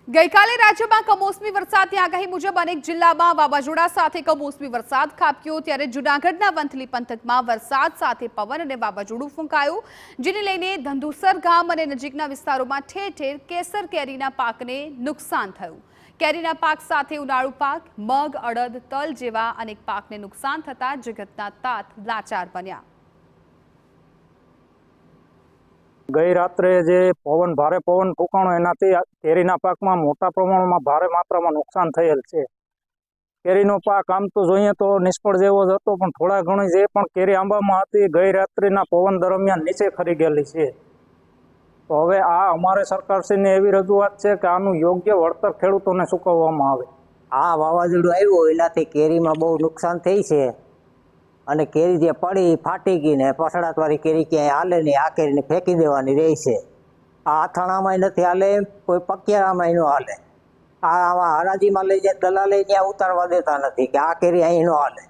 ગઈકાલે રાજ્યમાં કમોસમી વરસાદની આગાહી મુજબ અનેક જિલ્લામાં વાવાઝોડા સાથે કમોસમી વરસાદ ખાબક્યો ત્યારે જૂનાગઢના વંથલી પંથકમાં વરસાદ સાથે પવન અને વાવાઝોડું ફૂંકાયું, જેને લઈને ધંધુસર ગામ અને નજીકના વિસ્તારોમાં ઠેર ઠેર કેસર કેરીના પાકને નુકસાન થયું। કેરીના પાક સાથે ઉનાળુ પાક મગ, અડદ, તલ જેવા અનેક પાકને નુકસાન થતા જગતના તાત લાચાર બન્યા। ગઈ રાત્રે જે ભારે પવન ફૂંકાણો એનાથી કેરીના પાકમાં મોટા પ્રમાણમાં ભારે માત્રામાં નુકસાન થયેલ છે। કેરીનો પાક આમ તો જોઈએ તો નિષ્ફળ જેવો જ હતો, પણ થોડા ઘણી જે પણ કેરી આંબામાં હતી ગઈ રાત્રિના પવન દરમિયાન નીચે ખરી ગયેલી છે। તો હવે આ અમારે સરકારશ્રીને એવી રજૂઆત છે કે આનું યોગ્ય વળતર ખેડૂતોને ચૂકવવામાં આવે। આ વાવાઝોડું આવ્યું એનાથી કેરીમાં બહુ નુકસાન થઈ છે અને કેરી જે પડી ફાટી ગઈ ને પસડાટવાળી કેરી ક્યાંય હાલે નહીં, આ કેરીને ફેંકી દેવાની રહી છે। આ અથાણામાં નથી હાલે, કોઈ પકિયારામાં ન હાલે। આવા હરાજીમાં લઈ જાય દલાલે ત્યાં ઉતારવા દેતા નથી કે આ કેરી અહીં ન હાલે,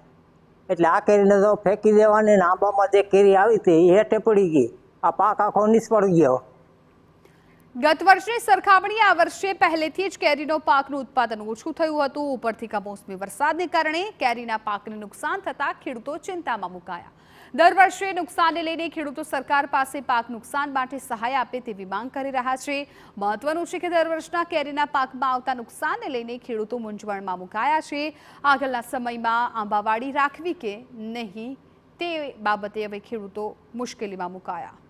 એટલે આ કેરીને તો ફેંકી દેવાની ને આંબામાં જે કેરી આવી હતી એ હેઠે પડી ગઈ, આ પાક આખો નિષ્ફળ ગયો। ગત વર્ષની સરખામણીએ આ વર્ષે પહેલેથી જ કેરીનો પાકનું ઉત્પાદન ઓછું થયું હતું। ઉપરથી કમોસમી વરસાદને કારણે કેરીના પાકને નુકસાન થતાં ખેડૂતો ચિંતામાં મુકાયા। દર વર્ષે નુકસાનને લઈને ખેડૂતો સરકાર પાસે પાક નુકસાન માટે સહાય આપે તેવી માંગ કરી રહ્યા છે। મહત્વનું છે કે દર વર્ષના કેરીના પાકમાં આવતા નુકસાનને લઈને ખેડૂતો મૂંઝવણમાં મુકાયા છે। આગળના સમયમાં આંબાવાડી રાખવી કે નહીં તે બાબતે હવે ખેડૂતો મુશ્કેલીમાં મુકાયા।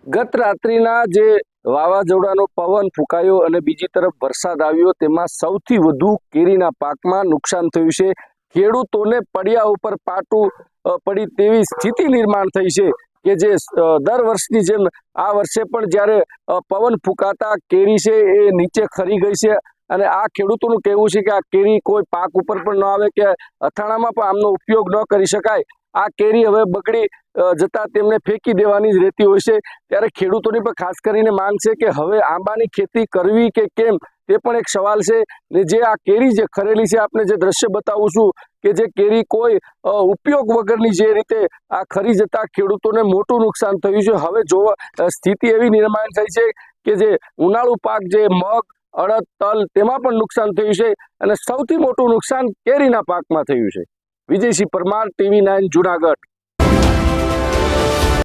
ગત રાત્રિના જે વાવાઝોડાનો પવન ફૂંકાયો અને બીજી તરફ વરસાદ આવ્યો તેમાં સૌથી વધુ કેરીના પાકમાં નુકસાન થયું છે। ખેડૂતોને પડ્યા ઉપર પાટું પડી તેવી સ્થિતિ નિર્માણ થઈ છે કે જે દર વર્ષની જેમ આ વર્ષે પણ જ્યારે પવન ફૂંકાતા કેરી છે એ નીચે ખરી ગઈ છે અને આ ખેડૂતોનું કહેવું છે કે આ કેરી કોઈ પાક ઉપર પણ ન આવે કે અથાણામાં પણ આમનો ઉપયોગ ન કરી શકાય। આ કેરી હવે બગડી જતા તેમને ફેંકી દેવાની જ રહેતી હોય છે। ત્યારે ખેડૂતોની પણ ખાસ કરીને માંગ છે કે હવે આંબાની ખેતી કરવી કે કેમ તે પણ એક સવાલ છે। ને જે આ કેરી જે ખરેલી છે, આપને જે દ્રશ્ય બતાવું છું કે જે કેરી કોઈ ઉપયોગ વગરની જે રીતે આ ખરી જતા ખેડૂતોને મોટું નુકસાન થયું છે। હવે જો સ્થિતિ એવી નિર્માણ થઈ છે કે જે ઉનાળુ પાક જે મગ, અડદ, તલ તેમાં પણ નુકસાન થયું છે અને સૌથી મોટું નુકસાન કેરીના પાકમાં થયું છે। વિજયસિંહ પરમાર, TV9 જૂનાગઢ।